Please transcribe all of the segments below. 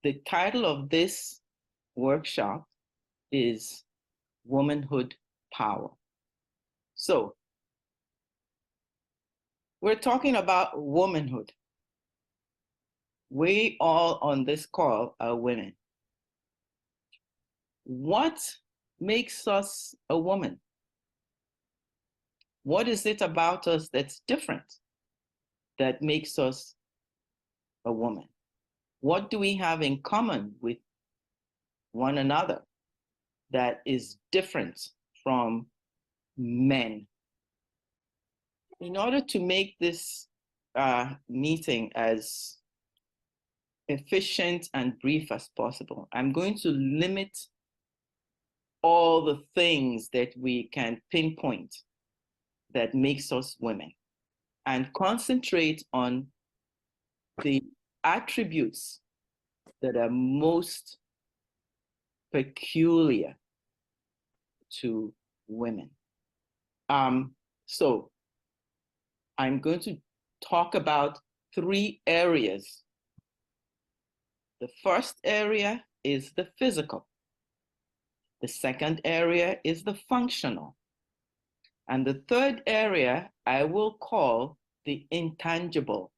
The title of this workshop is Womanhood Power. So, we're talking about womanhood. We all on this call are women. What makes us a woman? What is it about us that's different that makes us a woman? What do we have in common with one another that is different from men? In order to make this meeting as efficient and brief as possible, I'm going to limit all the things that we can pinpoint that makes us women and concentrate on the attributes that are most peculiar to women. So I'm going to talk about 3 areas. The first area is the physical. The second area is the functional. And the third area I will call the intangible.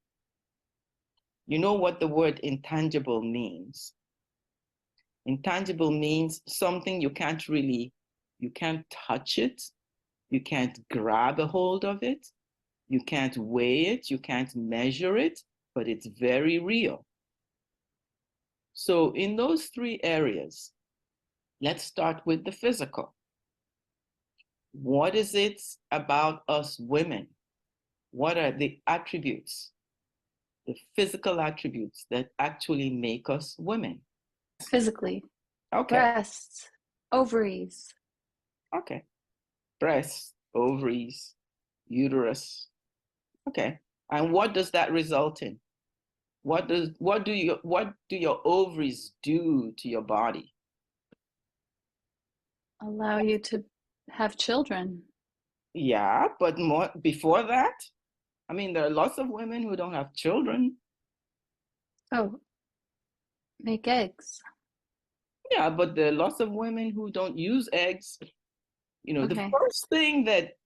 You know what the word intangible means? Intangible means something you can't touch it, you can't grab a hold of it, you can't weigh it, you can't measure it, but it's very real. So in those 3 areas, let's start with the physical. What is it about us women? What are the attributes, the physical attributes that actually make us women? Physically. Okay. Breasts, ovaries. Okay. Breasts, ovaries, uterus. Okay. And what does that result in? What do your ovaries do to your body? Allow you to have children. Yeah, but more before that, I mean, there are lots of women who don't have children. Oh, make eggs. Yeah, but there are lots of women who don't use eggs. You know, the first thing that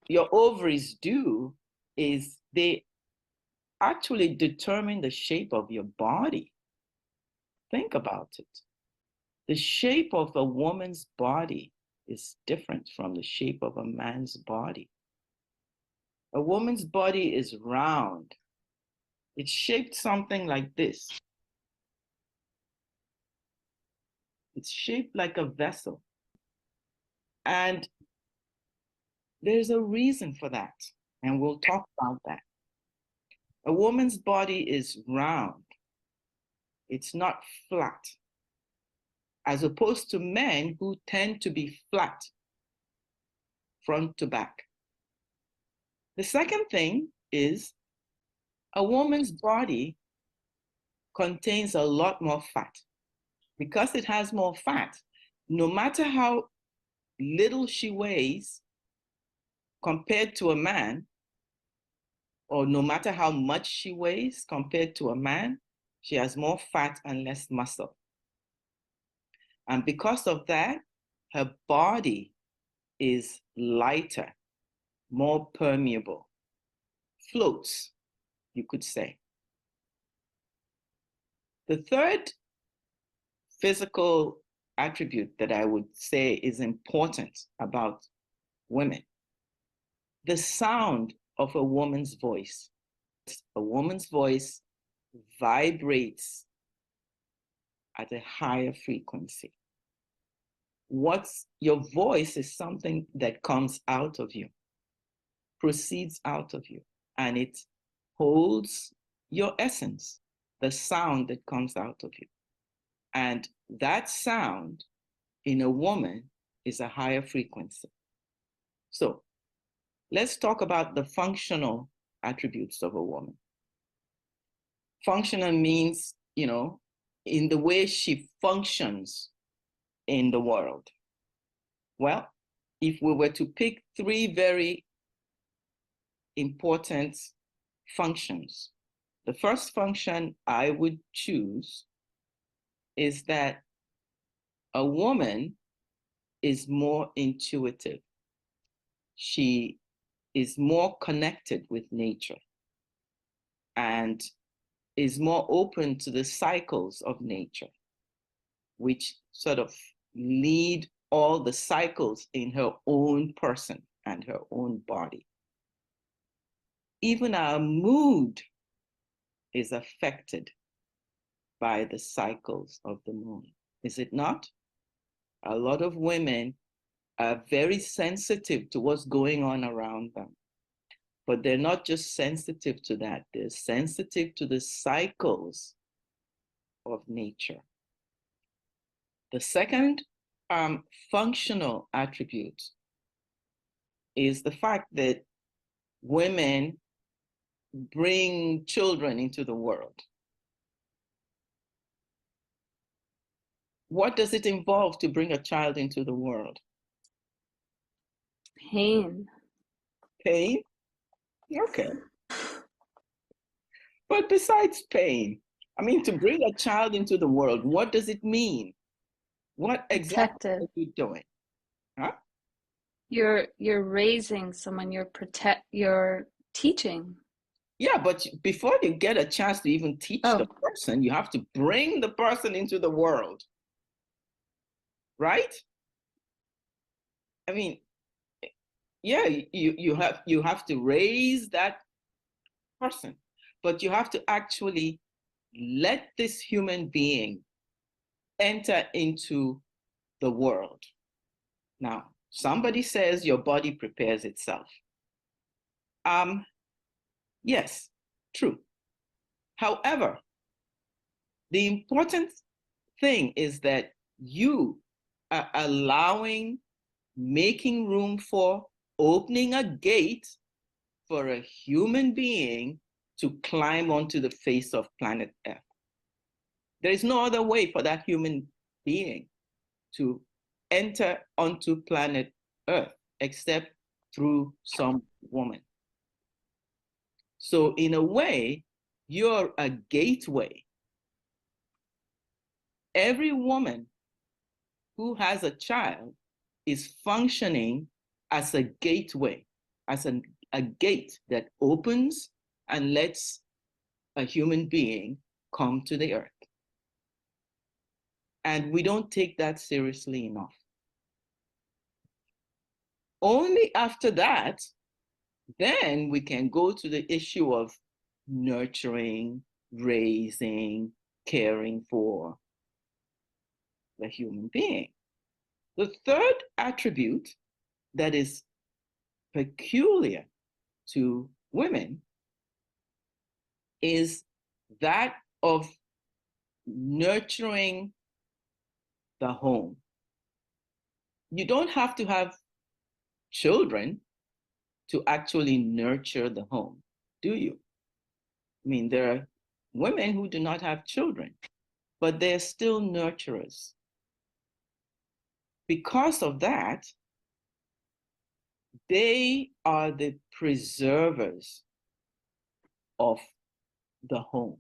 your ovaries do is they actually determine the shape of your body. Think about it. The shape of a woman's body is different from the shape of a man's body. A woman's body is round. It's shaped something like this. It's shaped like a vessel. And there's a reason for that. And we'll talk about that. A woman's body is round. It's not flat, as opposed to men who tend to be flat front to back. The second thing is a woman's body contains a lot more fat. Because it has more fat, no matter how little she weighs compared to a man, or no matter how much she weighs compared to a man, she has more fat and less muscle. And because of that, her body is lighter, more permeable, floats, you could say. The third physical attribute that I would say is important about women, the sound of a woman's voice. A woman's voice vibrates at a higher frequency. Your voice is something that comes out of you, proceeds out of you, and it holds your essence, the sound that comes out of you. And that sound in a woman is a higher frequency. So let's talk about the functional attributes of a woman. Functional means, in the way she functions in the world. Well, if we were to pick 3 very important functions, the first function I would choose is that a woman is more intuitive. She is more connected with nature and is more open to the cycles of nature, which sort of lead all the cycles in her own person and her own body. Even our mood is affected by the cycles of the moon, is it not? A lot of women are very sensitive to what's going on around them. But they're not just sensitive to that, they're sensitive to the cycles of nature. The second functional attribute is the fact that women bring children into the world. What does it involve to bring a child into the world? Pain. Pain? Okay. But besides pain, I mean, to bring a child into the world, what does it mean? What exactly Protective. are you doing? Huh? You're raising someone, you're teaching. Yeah, but before you get a chance to even teach the Oh, person, you have to bring the person into the world, right? I mean, yeah, you have to raise that person, but you have to actually let this human being enter into the world. Now, somebody says your body prepares itself. Yes, true. However, the important thing is that you are allowing, making room for, opening a gate for a human being to climb onto the face of planet Earth. There is no other way for that human being to enter onto planet Earth except through some woman. So in a way, you're a gateway. Every woman who has a child is functioning as a gateway, as a gate that opens and lets a human being come to the earth. And we don't take that seriously enough. Only after that, then we can go to the issue of nurturing, raising, caring for the human being. The third attribute that is peculiar to women is that of nurturing the home. You don't have to have children to actually nurture the home, do you? I mean, there are women who do not have children, but they're still nurturers. Because of that, they are the preservers of the home.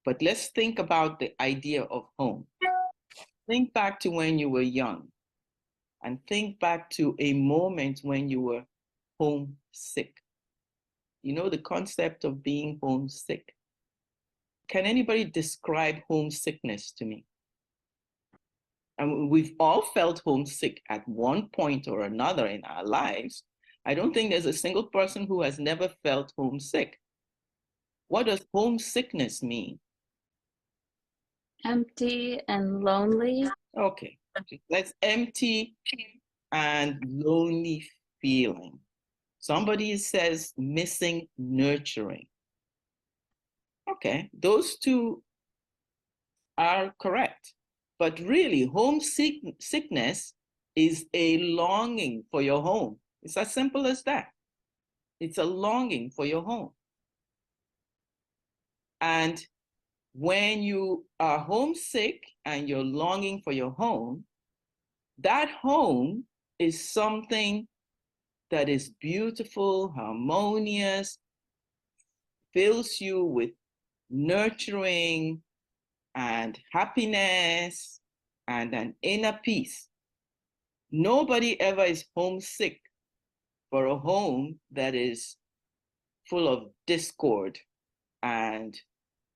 But let's think about the idea of home. Think back to when you were young and think back to a moment when you were homesick. You know the concept of being homesick? Can anybody describe homesickness to me? And we've all felt homesick at one point or another in our lives. I don't think there's a single person who has never felt homesick. What does homesickness mean? empty and lonely. Okay, that's empty and lonely feeling. Somebody says missing nurturing. Okay, those two are correct. But really, homesickness is a longing for your home. It's as simple as that. It's a longing for your home. And when you are homesick and you're longing for your home, that home is something that is beautiful, harmonious, fills you with nurturing and happiness and an inner peace. Nobody ever is homesick for a home that is full of discord and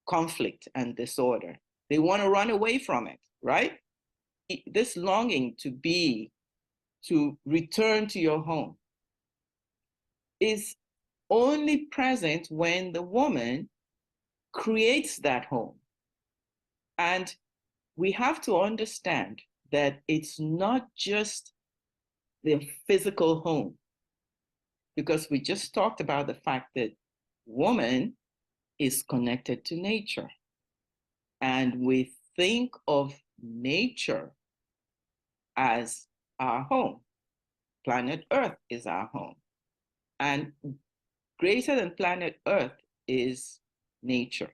conflict and disorder. They want to run away from it, right? This longing to return to your home is only present when the woman creates that home. And we have to understand that it's not just the physical home, because we just talked about the fact that woman is connected to nature. And we think of nature as our home. Planet Earth is our home. And greater than planet Earth is nature,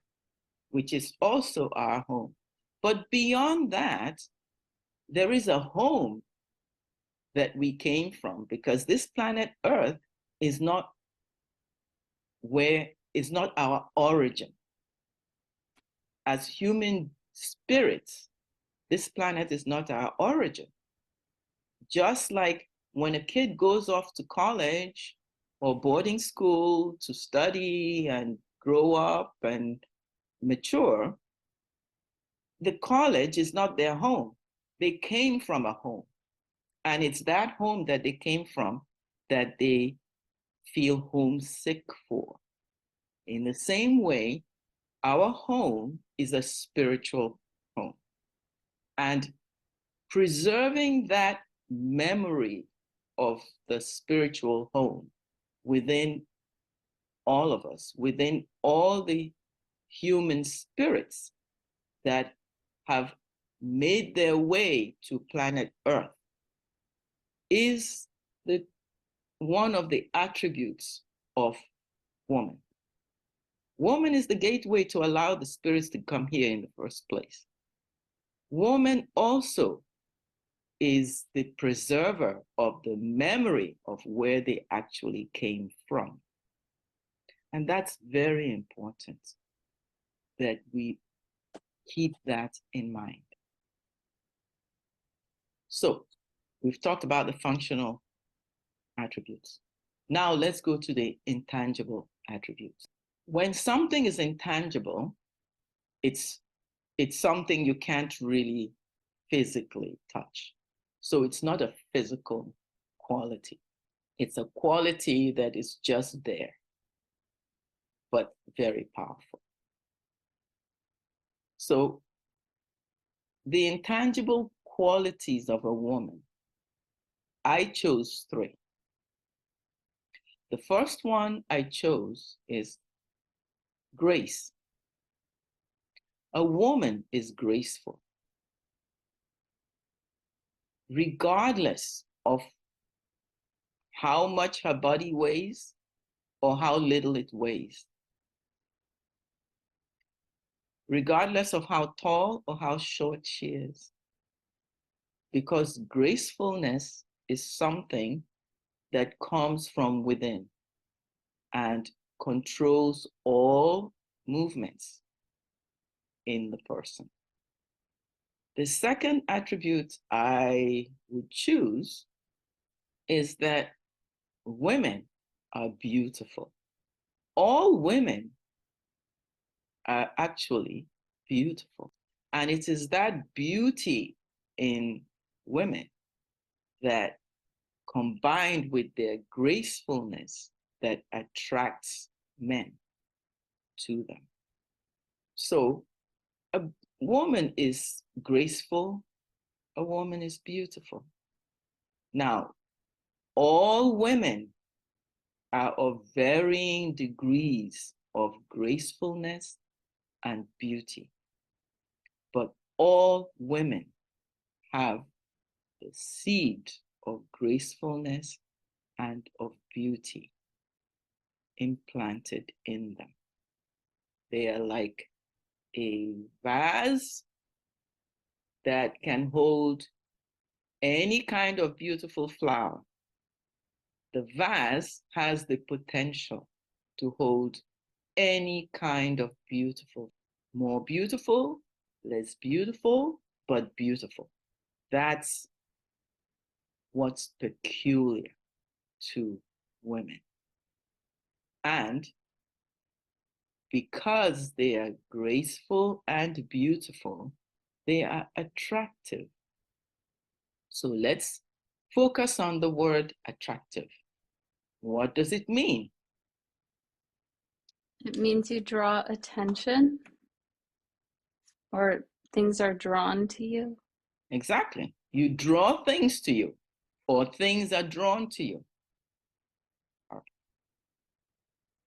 which is also our home. But beyond that, there is a home that we came from, because this planet Earth is not our origin. As human spirits, this planet is not our origin. Just like when a kid goes off to college or boarding school to study and grow up and mature, the college is not their home. They came from a home. And it's that home that they came from that they feel homesick for. In the same way, our home is a spiritual home. And preserving that memory of the spiritual home within all of us, within all the human spirits that have made their way to planet Earth, is one of the attributes of woman. Woman is the gateway to allow the spirits to come here in the first place. Woman also is the preserver of the memory of where they actually came from. And that's very important that we keep that in mind. So we've talked about the functional attributes. Now let's go to the intangible attributes. When something is intangible, it's something you can't really physically touch. So it's not a physical quality. It's a quality that is just there, but very powerful. So the intangible qualities of a woman, I chose 3. The first one I chose is grace. A woman is graceful, regardless of how much her body weighs or how little it weighs, regardless of how tall or how short she is, because gracefulness is something that comes from within and controls all movements in the person. The second attribute I would choose is that women are beautiful. All women are actually beautiful. And it is that beauty in women that, combined with their gracefulness, that attracts men to them. So a woman is graceful, a woman is beautiful. Now, all women are of varying degrees of gracefulness and beauty, but all women have the seed of gracefulness and of beauty implanted in them. They are like a vase that can hold any kind of beautiful flower. The vase has the potential to hold any kind of beautiful, more beautiful less beautiful, but beautiful. That's what's peculiar to women. And because they are graceful and beautiful, they are attractive. So let's focus on the word attractive. What does it mean? It means you draw attention or things are drawn to you. Exactly. You draw things to you, or things are drawn to you.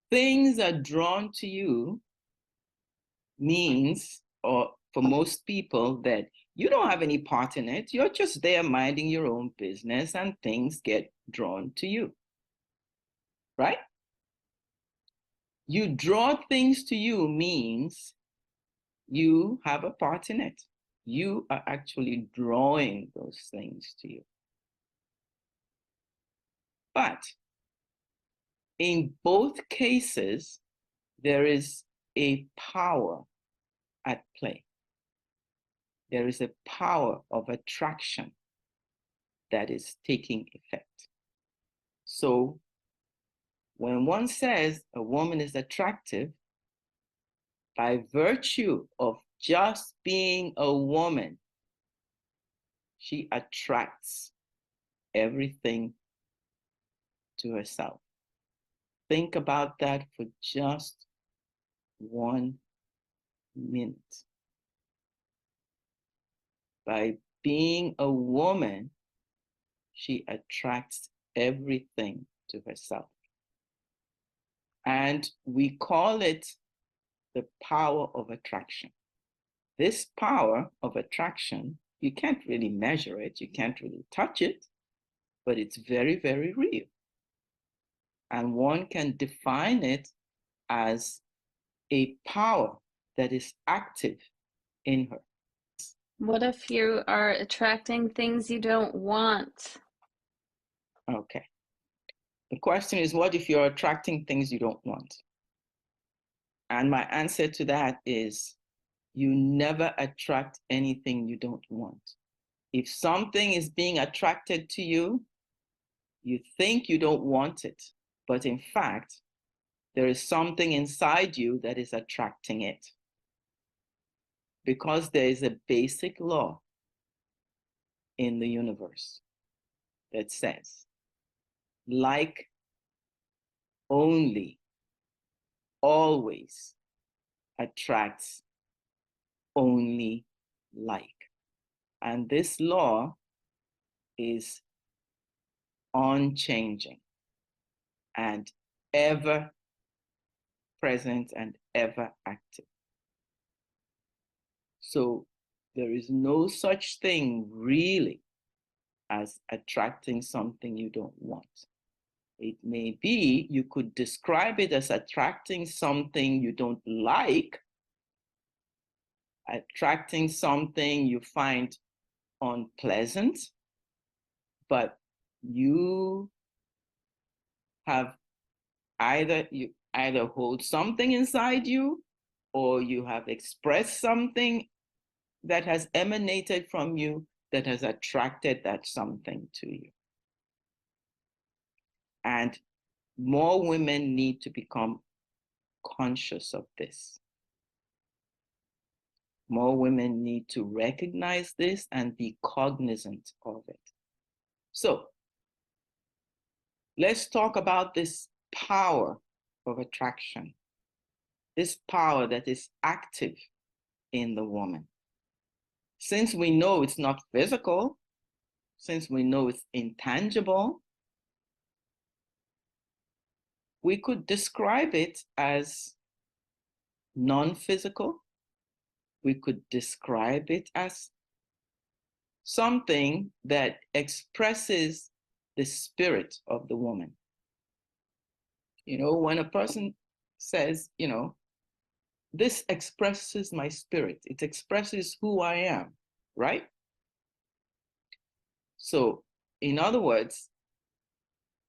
Things are drawn to you means, or for most people, that you don't have any part in it. You're just there minding your own business and things get drawn to you, right? You draw things to you means you have a part in it. You are actually drawing those things to you. But in both cases, there is a power at play. There is a power of attraction that is taking effect. So when one says a woman is attractive, by virtue of just being a woman, she attracts everything to herself. Think about that for just 1 minute. By being a woman, she attracts everything to herself. And we call it the power of attraction. This power of attraction, you can't really measure it, you can't really touch it, but it's very, very real. And one can define it as a power that is active in her. What if you are attracting things you don't want? Okay. The question is, what if you're attracting things you don't want? And my answer to that is, you never attract anything you don't want. If something is being attracted to you, you think you don't want it, but in fact, there is something inside you that is attracting it. Because there is a basic law in the universe that says, like only always attracts only like. And this law is unchanging and ever present and ever active. So there is no such thing really as attracting something you don't want. It may be, you could describe it as attracting something you don't like, attracting something you find unpleasant, but you have you either hold something inside you, or you have expressed something that has emanated from you that has attracted that something to you. And more women need to become conscious of this. More women need to recognize this and be cognizant of it. So let's talk about this power of attraction, this power that is active in the woman. Since we know it's not physical, since we know it's intangible, we could describe it as non-physical. We could describe it as something that expresses the spirit of the woman. You know, when a person says, you know, this expresses my spirit, it expresses who I am, right? So, in other words,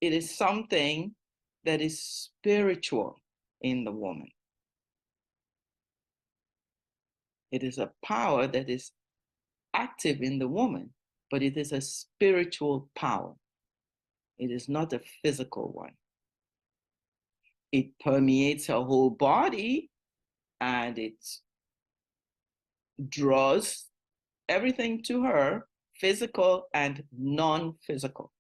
it is something that is spiritual in the woman. It is a power that is active in the woman, but it is a spiritual power. It is not a physical one. It permeates her whole body and it draws everything to her, physical and non-physical,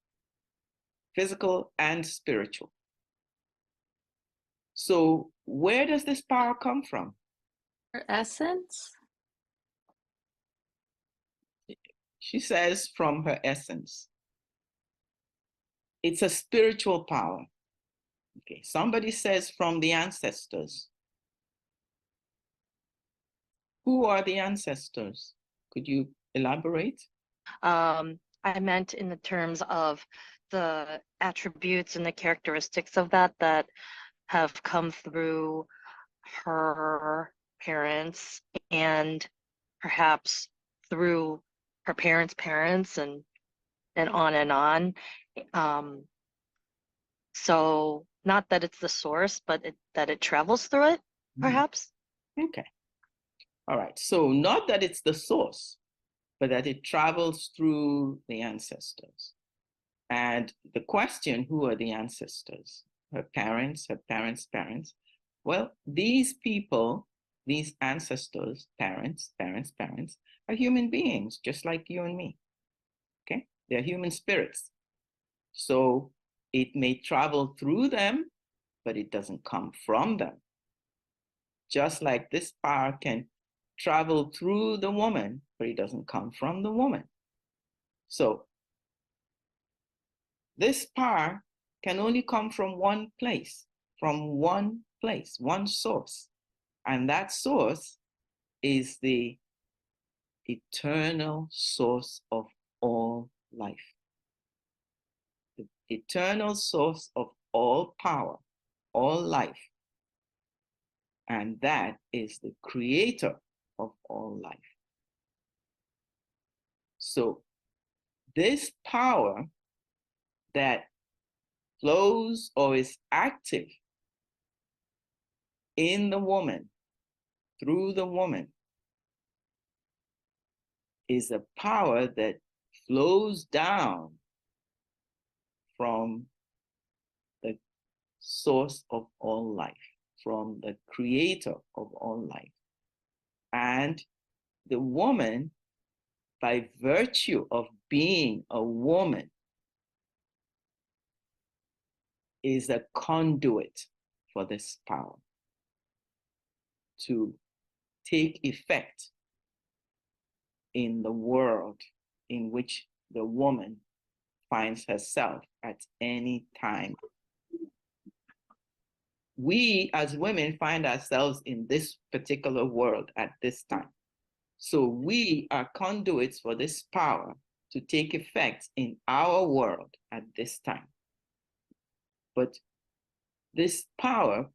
physical and spiritual. So where does this power come from? Her essence? She says from her essence. It's a spiritual power. Okay, somebody says from the ancestors. Who are the ancestors? Could you elaborate? I meant in the terms of the attributes and the characteristics of that have come through her parents and perhaps through her parents' parents and on and on. So not that it's the source, but that it travels through it, perhaps. Okay. All right. So not that it's the source, but that it travels through the ancestors. And the question, who are the ancestors? Her parents, her parents' parents. Well, these people, these ancestors, parents, are human beings, just like you and me. Okay? They're human spirits. So it may travel through them, but it doesn't come from them. Just like this power can travel through the woman, but it doesn't come from the woman. So this power can only come from one place, one source. And that source is the eternal source of all life, the eternal source of all power, all life. And that is the creator of all life. So this power that flows or is active in the woman, through the woman, is a power that flows down from the source of all life, from the creator of all life. And the woman, by virtue of being a woman, is a conduit for this power to take effect in the world in which the woman finds herself at any time. We as women find ourselves in this particular world at this time. So we are conduits for this power to take effect in our world at this time. But this power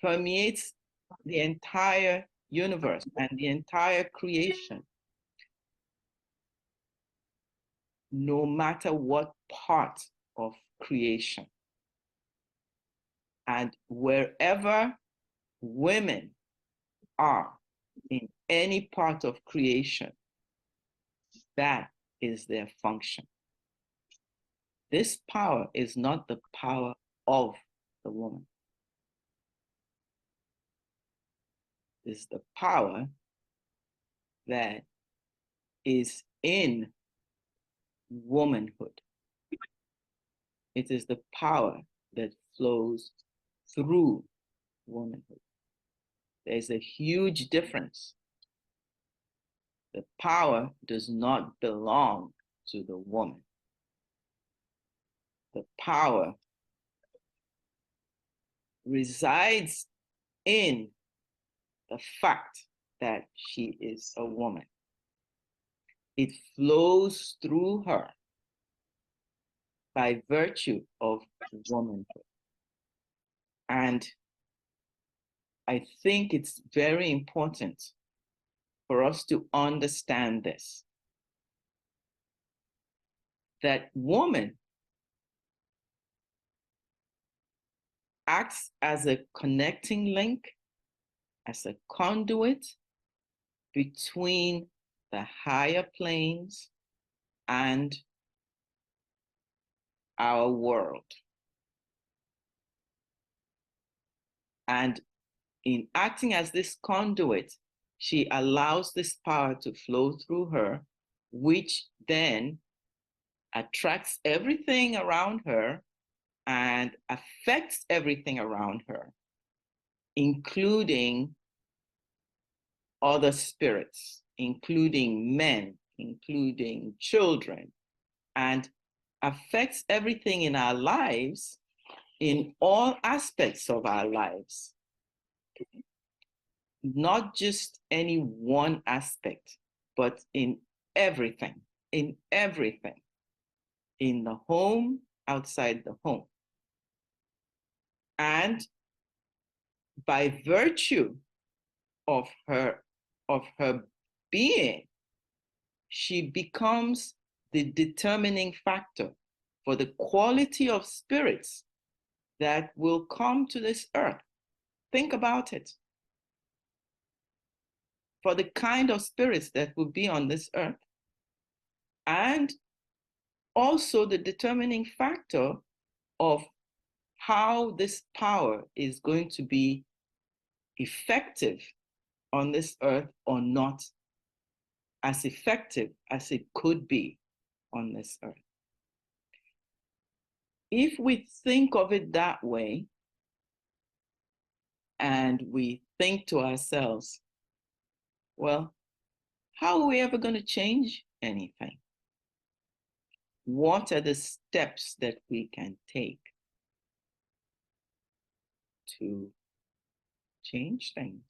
permeates the entire universe and the entire creation, no matter what part of creation. And wherever women are in any part of creation, that is their function. This power is not the power of the woman. It's the power that is in womanhood. It is the power that flows through womanhood. There's a huge difference. The power does not belong to the woman. The power resides in the fact that she is a woman. It flows through her by virtue of womanhood. And I think it's very important for us to understand this, that woman acts as a connecting link as a conduit between the higher planes and our world. And in acting as this conduit, she allows this power to flow through her, which then attracts everything around her and affects everything around her, including other spirits, including men, including children, and affects everything in our lives, in all aspects of our lives, not just any one aspect, but in everything, in everything, in the home, outside the home. And by virtue of her being, she becomes the determining factor for the quality of spirits that will come to this earth. Think about it. For the kind of spirits that will be on this earth, and also the determining factor of how this power is going to be effective on this earth or not as effective as it could be on this earth. If we think of it that way, and we think to ourselves, well, how are we ever going to change anything? What are the steps that we can take to change things?